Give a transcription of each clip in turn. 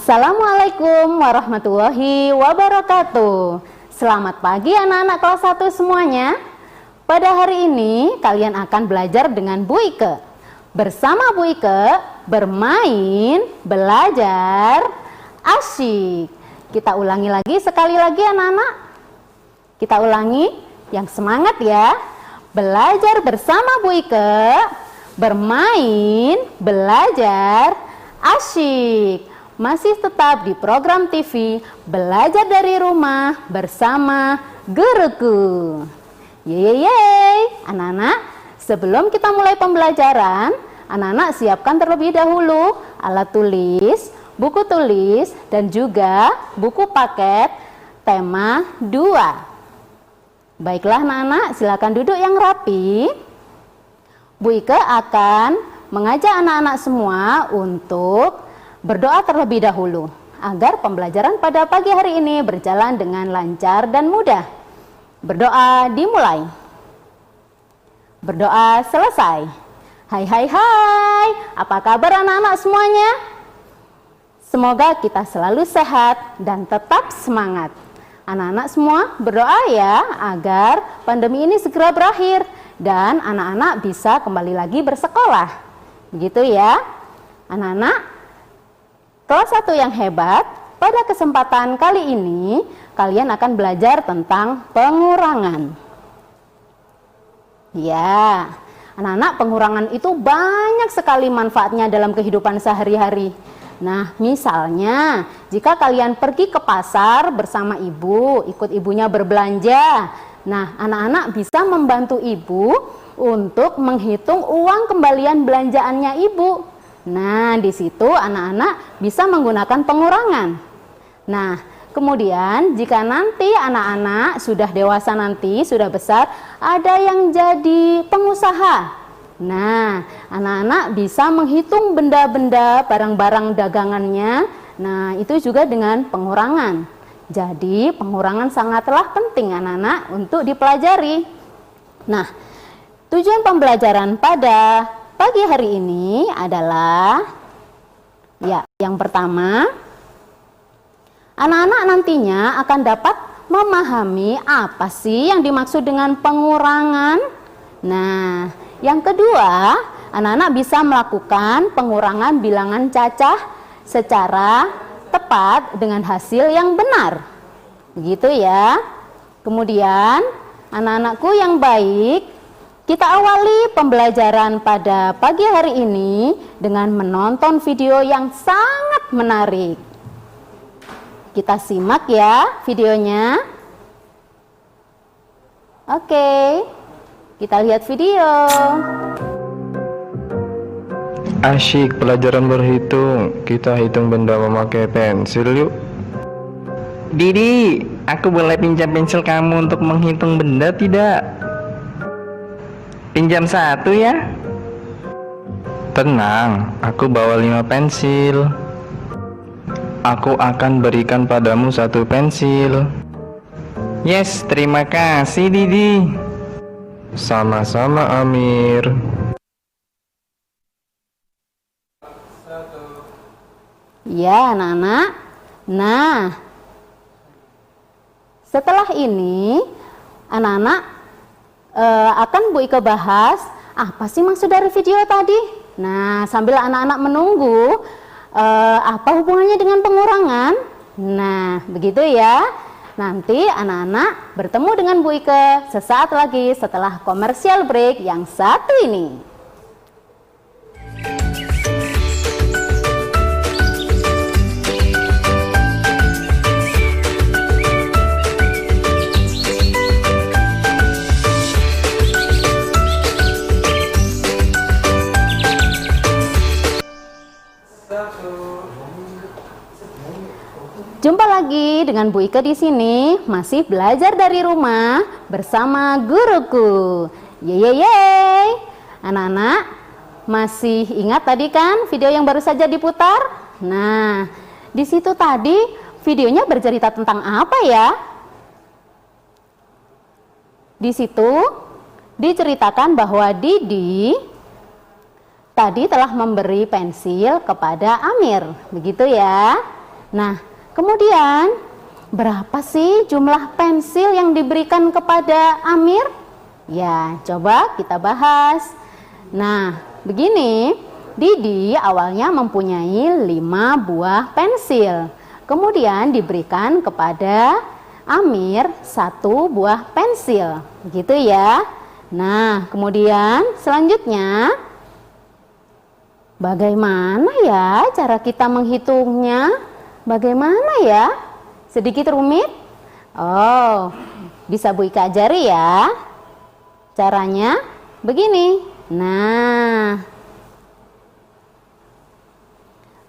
Assalamualaikum warahmatullahi wabarakatuh. Selamat pagi anak-anak kelas 1 semuanya. Pada hari ini kalian akan belajar dengan Bu Ike. Bersama Bu Ike bermain, belajar, asyik. Kita ulangi lagi sekali lagi anak-anak. Kita ulangi yang semangat ya. Belajar bersama Bu Ike, bermain, belajar, asyik. Masih tetap di program TV Belajar dari Rumah bersama Guruku. Yeay, anak-anak, sebelum kita mulai pembelajaran, anak-anak siapkan terlebih dahulu alat tulis, buku tulis, dan juga buku paket tema 2. Baiklah anak-anak, silakan duduk yang rapi. Bu Ike akan mengajak anak-anak semua untuk berdoa terlebih dahulu agar pembelajaran pada pagi hari ini berjalan dengan lancar dan mudah. Berdoa dimulai. Berdoa selesai. Hai, apa kabar anak-anak semuanya? Semoga kita selalu sehat dan tetap semangat. Anak-anak semua berdoa ya agar pandemi ini segera berakhir dan anak-anak bisa kembali lagi bersekolah. Begitu ya. Anak-anak kelas 1 yang hebat, pada kesempatan kali ini kalian akan belajar tentang pengurangan. Ya, anak-anak, pengurangan itu banyak sekali manfaatnya dalam kehidupan sehari-hari. Nah, misalnya jika kalian pergi ke pasar bersama ibu, ikut ibunya berbelanja. Nah, anak-anak bisa membantu ibu untuk menghitung uang kembalian belanjaannya ibu. Nah, di situ anak-anak bisa menggunakan pengurangan. Nah, kemudian jika nanti anak-anak sudah dewasa nanti, sudah besar, ada yang jadi pengusaha. Nah, anak-anak bisa menghitung benda-benda, barang-barang dagangannya. Nah, itu juga dengan pengurangan. Jadi, pengurangan sangatlah penting anak-anak untuk dipelajari. Nah, tujuan pembelajaran pada pagi hari ini adalah yang pertama, anak-anak nantinya akan dapat memahami apa sih yang dimaksud dengan pengurangan. Nah, yang kedua, anak-anak bisa melakukan pengurangan bilangan cacah secara tepat dengan hasil yang benar. Begitu ya. Kemudian, anak-anakku yang baik, kita awali pembelajaran pada pagi hari ini dengan menonton video yang sangat menarik. Kita simak ya videonya. Oke, kita lihat video. Asyik pelajaran berhitung. Kita hitung benda memakai pensil yuk. Didi, aku boleh pinjam pensil kamu untuk menghitung benda tidak? Pinjam 1 ya. Tenang, aku bawa 5 pensil. Aku akan berikan padamu 1 pensil. Yes, terima kasih Didi. Sama-sama Amir. Ya anak-anak. Nah, setelah ini anak-anak akan Bu Ike bahas apa sih maksud dari video tadi. Nah, sambil anak-anak menunggu apa hubungannya dengan pengurangan. Nah, begitu ya. Nanti anak-anak bertemu dengan Bu Ike sesaat lagi setelah komersial break yang satu ini. Jumpa lagi dengan Bu Ike di sini, masih belajar dari rumah bersama guruku. Yeay. Anak-anak, masih ingat tadi kan video yang baru saja diputar? Nah, di situ tadi videonya bercerita tentang apa ya? Di situ diceritakan bahwa Didi tadi telah memberi pensil kepada Amir, begitu ya. Nah, kemudian berapa sih jumlah pensil yang diberikan kepada Amir? Ya, coba kita bahas. Nah, begini, Didi awalnya mempunyai 5 buah pensil. Kemudian diberikan kepada Amir 1 buah pensil. Begitu ya. Nah, kemudian selanjutnya bagaimana ya cara kita menghitungnya? Bagaimana ya? Sedikit rumit? Oh, bisa Bu Ika ajari ya. Caranya begini. Nah,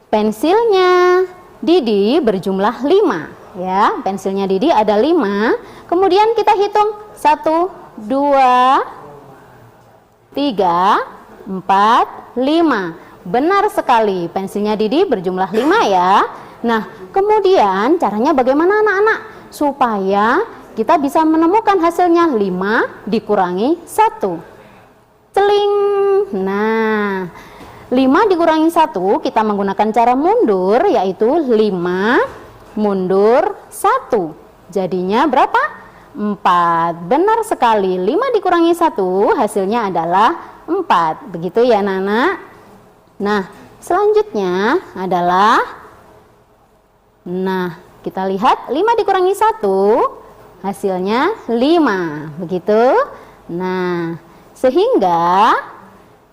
pensilnya Didi berjumlah 5 ya. Pensilnya Didi ada 5. Kemudian kita hitung 1, 2, 3, 4, 5. Benar sekali, pensilnya Didi berjumlah 5 ya. Nah, kemudian caranya bagaimana anak-anak? Supaya kita bisa menemukan hasilnya 5 dikurangi 1. Celing. Nah, 5 dikurangi 1 kita menggunakan cara mundur, yaitu 5 mundur 1. Jadinya berapa? 4. Benar sekali, 5 dikurangi 1 hasilnya adalah 4. Begitu ya anak-anak. Nah, selanjutnya adalah, nah kita lihat 5 dikurangi 1 hasilnya 5. Begitu. Nah, sehingga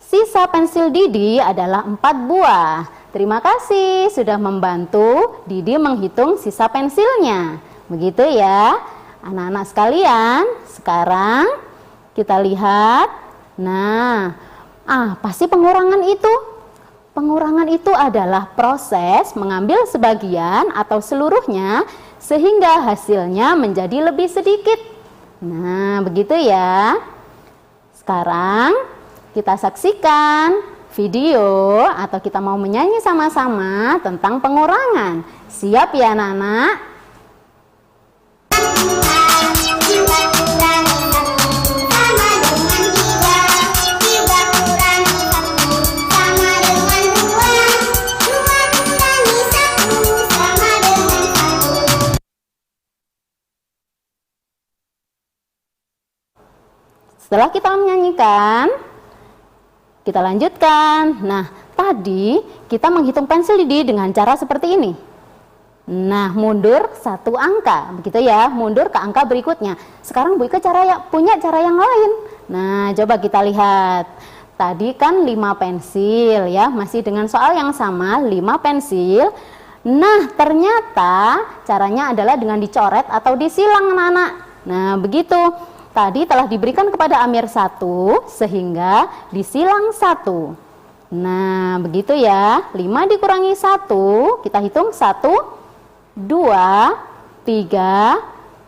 sisa pensil Didi adalah 4 buah. Terima kasih sudah membantu Didi menghitung sisa pensilnya. Begitu ya anak-anak sekalian. Sekarang kita lihat. Nah, apa sih pengurangan itu? Pengurangan itu adalah proses mengambil sebagian atau seluruhnya sehingga hasilnya menjadi lebih sedikit. Nah, begitu ya. Sekarang kita saksikan video atau kita mau menyanyi sama-sama tentang pengurangan. Siap ya anak-anak? Setelah kita menyanyikan, kita lanjutkan. Nah, tadi kita menghitung pensil Didi dengan cara seperti ini. Nah, mundur 1 angka, begitu ya, mundur ke angka berikutnya. Sekarang Bu Ika punya cara yang lain. Nah, coba kita lihat. Tadi kan 5 pensil ya, masih dengan soal yang sama, 5 pensil. Nah, ternyata caranya adalah dengan dicoret atau disilang anak-anak. Nah, begitu. Tadi telah diberikan kepada Amir 1 sehingga disilang 1. Nah, begitu ya. 5 dikurangi 1, kita hitung 1, 2, 3,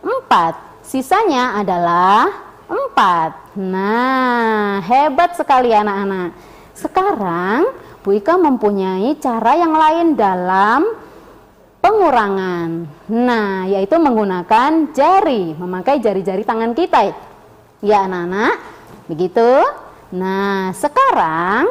4. Sisanya adalah 4. Nah, hebat sekali anak-anak. Sekarang Bu Ika mempunyai cara yang lain dalam pengurangan. Nah, yaitu menggunakan jari, memakai jari-jari tangan kita. Ya anak-anak, begitu. Nah, sekarang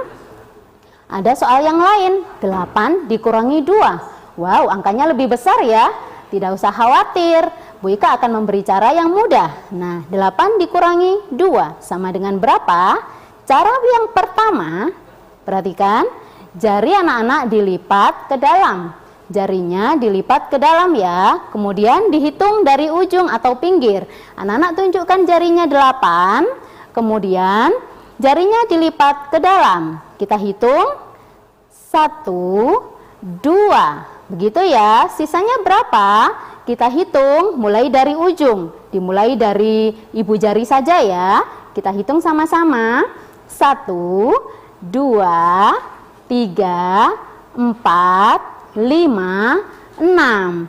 ada soal yang lain. 8 dikurangi 2. Wow, angkanya lebih besar ya. Tidak usah khawatir, Bu Ika akan memberi cara yang mudah. Nah, 8 dikurangi 2 sama dengan berapa? Cara yang pertama, perhatikan, jari anak-anak dilipat ke dalam. Jarinya dilipat ke dalam ya, kemudian dihitung dari ujung atau pinggir. Anak-anak tunjukkan jarinya 8, kemudian jarinya dilipat ke dalam. Kita hitung 1, 2, begitu ya. Sisanya berapa? Kita hitung mulai dari ujung, dimulai dari ibu jari saja ya. Kita hitung sama-sama. 1, 2, 3, 4, 5, 6.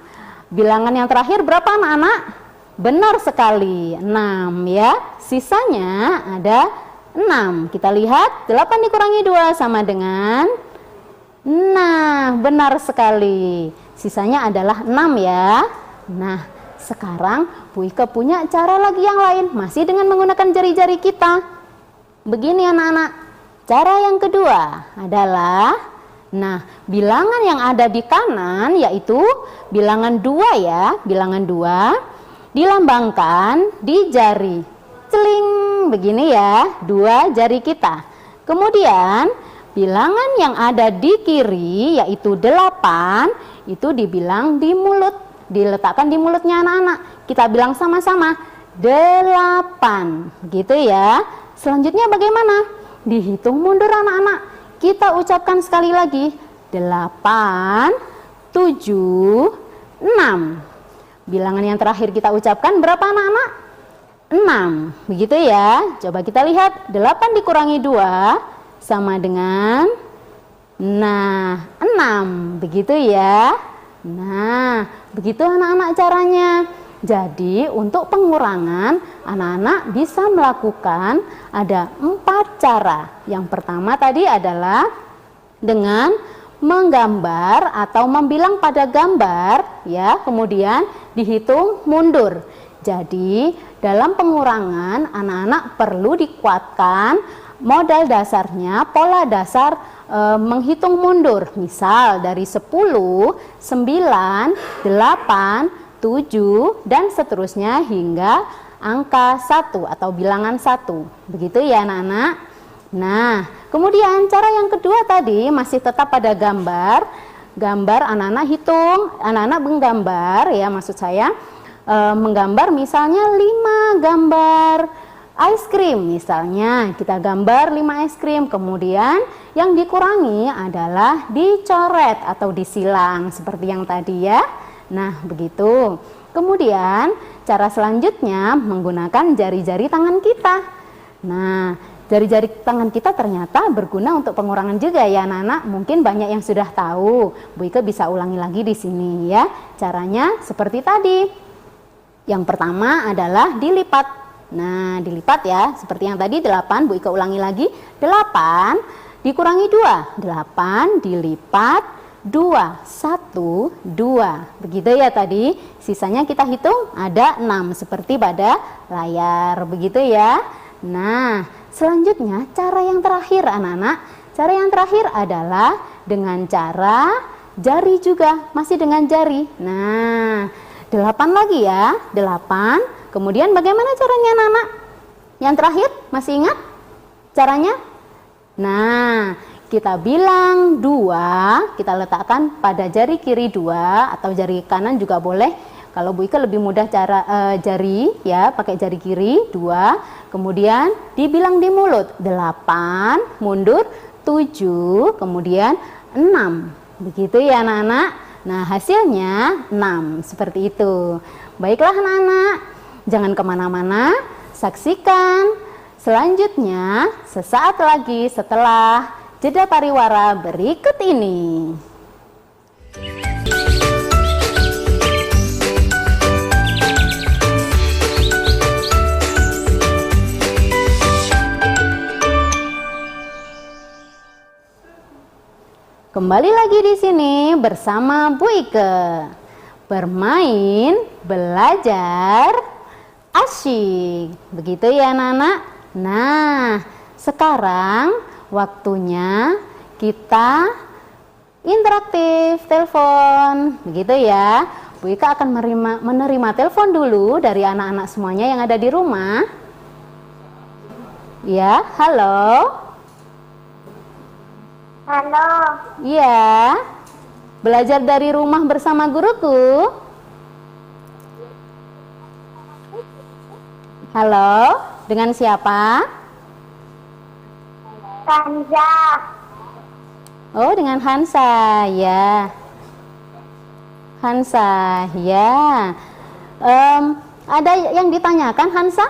Bilangan yang terakhir berapa anak-anak? Benar sekali, 6 ya. Sisanya ada 6. Kita lihat 8 dikurangi 2 sama dengan, nah benar sekali. Sisanya adalah 6 ya. Nah, sekarang Bu Ika punya cara lagi yang lain, masih dengan menggunakan jari-jari kita. Begini anak-anak. Cara yang kedua adalah, Nah, bilangan yang ada di kanan yaitu bilangan 2 ya. Bilangan 2 dilambangkan di jari. Celing, begini ya, 2 jari kita. Kemudian bilangan yang ada di kiri yaitu 8 itu dibilang di mulut. Diletakkan di mulutnya anak-anak. Kita bilang sama-sama 8. Gitu ya. Selanjutnya bagaimana? Dihitung mundur anak-anak. Kita ucapkan sekali lagi 8, 7, 6. Bilangan yang terakhir kita ucapkan berapa anak-anak? 6. Begitu ya. Coba kita lihat 8 dikurangi 2 sama dengan 6. Begitu ya. Nah, begitu anak-anak caranya. Jadi untuk pengurangan anak-anak bisa melakukan ada 4 cara. Yang pertama tadi adalah dengan menggambar atau membilang pada gambar ya, kemudian dihitung mundur. Jadi dalam pengurangan anak-anak perlu dikuatkan modal dasarnya, pola dasar menghitung mundur. Misal dari 10, 9, 8, 7 dan seterusnya hingga angka 1 atau bilangan 1. Begitu ya anak-anak. Nah, kemudian cara yang kedua tadi masih tetap pada gambar. Gambar anak-anak hitung, anak-anak menggambar ya, maksud saya menggambar misalnya 5 gambar ice cream misalnya. Kita gambar 5 ice cream, kemudian yang dikurangi adalah dicoret atau disilang seperti yang tadi ya. Nah, begitu. Kemudian, cara selanjutnya menggunakan jari-jari tangan kita. Nah, jari-jari tangan kita ternyata berguna untuk pengurangan juga ya anak-anak. Mungkin banyak yang sudah tahu. Bu Ike bisa ulangi lagi di sini ya. Caranya seperti tadi. Yang pertama adalah dilipat. Nah, dilipat ya. Seperti yang tadi 8, Bu Ike ulangi lagi. 8 dikurangi 2. 8 dilipat 2, 1, 2. Begitu ya tadi. Sisanya kita hitung ada 6 seperti pada layar. Begitu ya. Nah, selanjutnya cara yang terakhir anak-anak. Cara yang terakhir adalah dengan cara jari juga. Masih dengan jari. Nah, 8 lagi ya. 8. Kemudian bagaimana caranya anak-anak? Yang terakhir masih ingat caranya? Nah, kita bilang 2, kita letakkan pada jari kiri 2 atau jari kanan juga boleh. Kalau Bu Ike lebih mudah cara jari ya, pakai jari kiri 2. Kemudian dibilang di mulut 8, mundur 7, kemudian 6. Begitu ya anak-anak. Nah, hasilnya 6 seperti itu. Baiklah anak-anak, jangan kemana-mana, saksikan selanjutnya sesaat lagi setelah jeda pariwara berikut ini. Kembali lagi di sini bersama Bu Ike. Bermain, belajar, asyik. Begitu ya anak-anak. Nah, sekarang waktunya kita interaktif telepon. Begitu ya. Bu Ika akan menerima telepon dulu dari anak-anak semuanya yang ada di rumah. Ya, halo. Halo. Iya. Belajar dari rumah bersama guruku. Halo, dengan siapa? Kanza. Oh, dengan Hansa, ya. Hansa, ya. Ada yang ditanyakan, Hansa?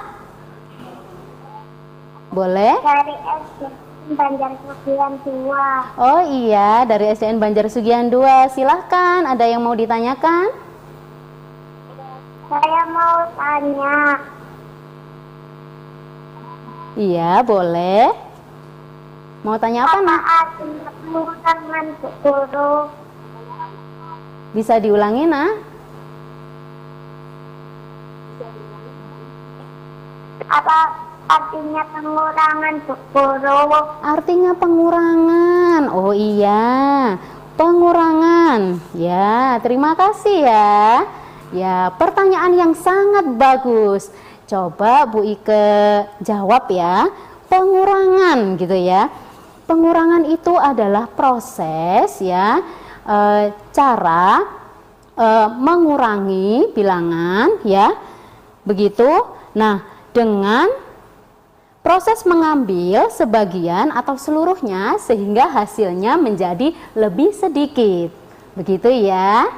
Boleh? Dari SDN Banjar Sugian 2. Oh iya, dari SDN Banjar Sugian 2. Silahkan, ada yang mau ditanyakan? Saya mau tanya. Iya, boleh. Mau tanya apa, Nak? Artinya pengurangan huruf? Bisa diulangi, Nak? Apa Artinya pengurangan, Bu Guru. Artinya pengurangan. Oh iya, pengurangan. Ya, terima kasih ya. Ya, pertanyaan yang sangat bagus. Coba Bu Ike jawab ya. Pengurangan gitu ya. Pengurangan itu adalah proses ya, cara mengurangi bilangan ya. Begitu. Nah, dengan proses mengambil sebagian atau seluruhnya sehingga hasilnya menjadi lebih sedikit. Begitu ya.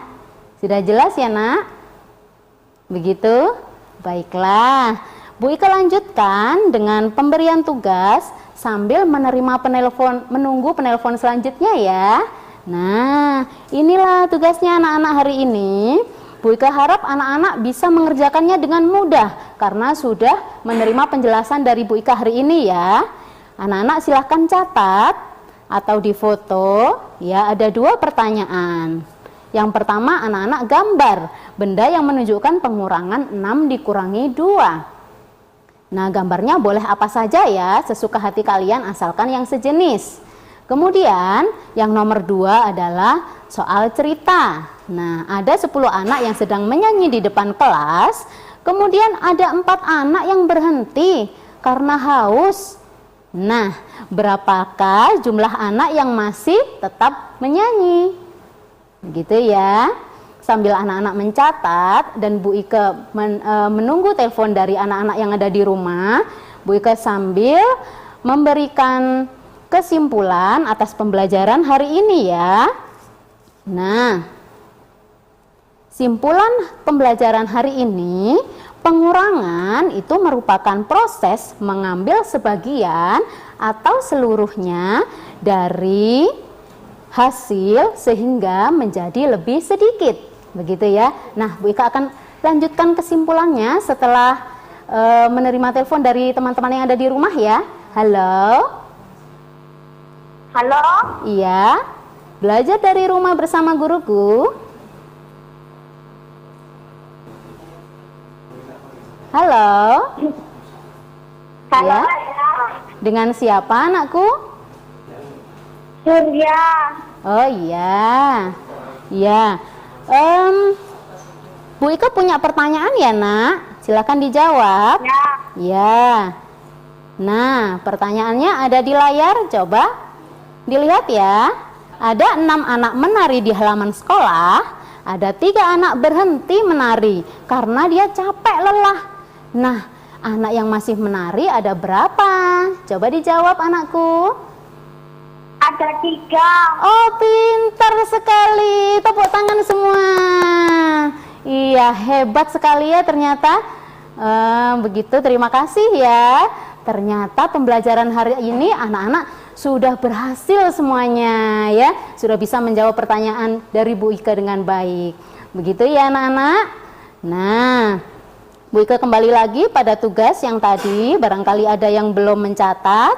Sudah jelas ya, Nak? Begitu? Baiklah. Bu Ika lanjutkan dengan pemberian tugas sambil menunggu penelpon selanjutnya ya. Nah, inilah tugasnya anak-anak hari ini. Bu Ika harap anak-anak bisa mengerjakannya dengan mudah karena sudah menerima penjelasan dari Bu Ika hari ini ya. Anak-anak silahkan catat atau difoto ya, ada 2 pertanyaan. Yang pertama, anak-anak gambar benda yang menunjukkan pengurangan 6 dikurangi 2. Nah, gambarnya boleh apa saja ya, sesuka hati kalian asalkan yang sejenis. Kemudian yang nomor 2 adalah soal cerita. Nah, ada 10 anak yang sedang menyanyi di depan kelas, kemudian ada 4 anak yang berhenti karena haus. Nah, berapakah jumlah anak yang masih tetap menyanyi? Begitu ya. Sambil anak-anak mencatat dan Bu Ike menunggu telepon dari anak-anak yang ada di rumah, Bu Ike sambil memberikan kesimpulan atas pembelajaran hari ini ya. Nah, simpulan pembelajaran hari ini, pengurangan itu merupakan proses mengambil sebagian atau seluruhnya dari hasil sehingga menjadi lebih sedikit. Begitu ya. Nah, Bu Ika akan lanjutkan kesimpulannya setelah menerima telepon dari teman-teman yang ada di rumah ya. Halo? Halo? Iya. Belajar dari rumah bersama guruku. Halo? Halo? Ya. Dengan siapa anakku? Surya. Oh iya. Iya. Bu Ika punya pertanyaan ya, Nak? Silakan dijawab. Ya. Ya. Nah, pertanyaannya ada di layar, coba dilihat ya. Ada 6 anak menari di halaman sekolah, ada 3 anak berhenti menari karena dia capek lelah. Nah, anak yang masih menari ada berapa? Coba dijawab anakku. Ada 3. Oh, pintar sekali. Tepuk tangan semua. Iya, hebat sekali ya ternyata. Begitu, terima kasih ya. Ternyata pembelajaran hari ini anak-anak sudah berhasil semuanya ya. Sudah bisa menjawab pertanyaan dari Bu Ika dengan baik. Begitu ya anak-anak. Nah, Bu Ika kembali lagi pada tugas yang tadi. Barangkali ada yang belum mencatat.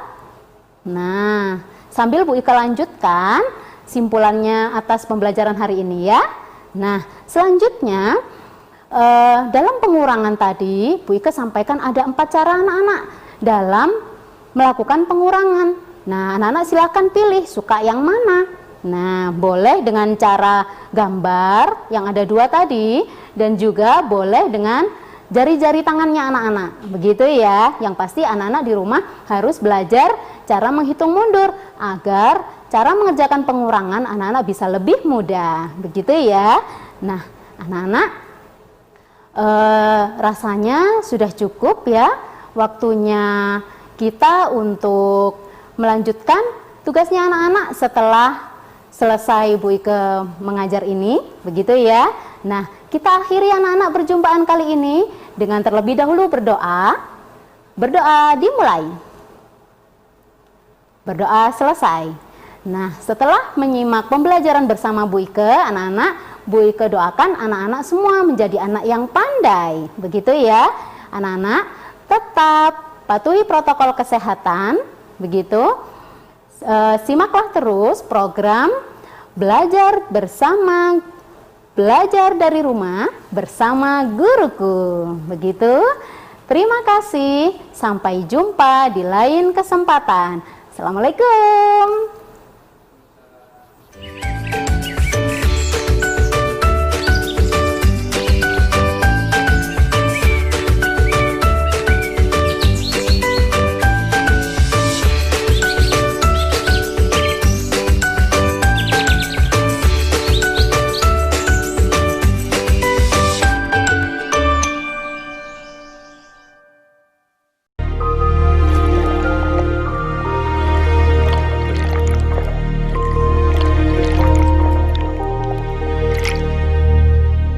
Nah, sambil Bu Ika lanjutkan simpulannya atas pembelajaran hari ini ya. Nah, selanjutnya dalam pengurangan tadi Bu Ika sampaikan ada 4 cara anak-anak dalam melakukan pengurangan. Nah, anak-anak silakan pilih suka yang mana. Nah, boleh dengan cara gambar yang ada 2 tadi dan juga boleh dengan jari-jari tangannya anak-anak. Begitu ya. Yang pasti anak-anak di rumah harus belajar cara menghitung mundur agar cara mengerjakan pengurangan anak-anak bisa lebih mudah. Begitu ya. Nah, anak-anak rasanya sudah cukup ya waktunya kita untuk melanjutkan tugasnya anak-anak setelah selesai Bu Ike mengajar ini. Begitu ya. Nah, kita akhiri anak-anak perjumpaan kali ini dengan terlebih dahulu berdoa. Berdoa dimulai. Berdoa selesai. Nah, setelah menyimak pembelajaran bersama Bu Ike, anak-anak, Bu Ike doakan anak-anak semua menjadi anak yang pandai. Begitu ya. Anak-anak tetap patuhi protokol kesehatan. Begitu. Simaklah terus program belajar bersama, belajar dari rumah bersama guruku. Begitu. Terima kasih. Sampai jumpa di lain kesempatan. Assalamualaikum.